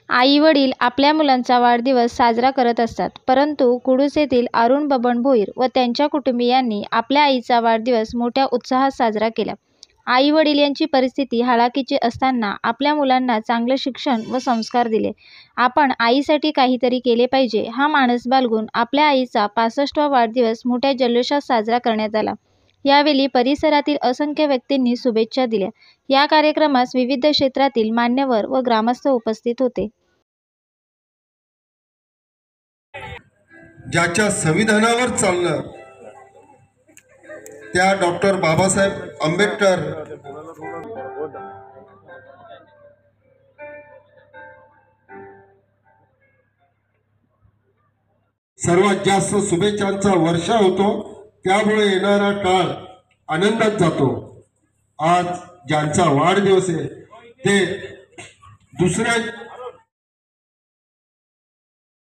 आई वडील आपल्या मुलांचा वाढदिवस साजरा करत असतात, परंतु कुडूस येथील अरुण बबन भोईर व त्यांच्या कुटुंबियांनी आपल्या आईचा वाढदिवस मोठ्या उत्साहात साजरा केला. आई वडील यांची परिस्थिती हलाखीची असताना आपल्या मुलांना चांगले शिक्षण व संस्कार दिले. आपण आईसाठी काहीतरी केले पाहिजे हा मानस बाळगून आपल्या आईचा 65वा वाढदिवस मोठ्या जल्लोषात साजरा करण्यात आला. यावेळी परिसरातील असंख्य व्यक्तींनी शुभेच्छा दिल्या. या कार्यक्रमास विविध क्षेत्रातील मान्यवर व ग्रामस्थ उपस्थित होते. ज्याच्या संविधानावर चाललं त्या डॉक्टर बाबासाहेब आंबेडकर सर्वात जास्त शुभेच्छांचा वर्षा होतो. त्यामुळे येणारा काळ आनंदात जातो. आज ज्यांचा वाढदिवस आहे ते दुसऱ्या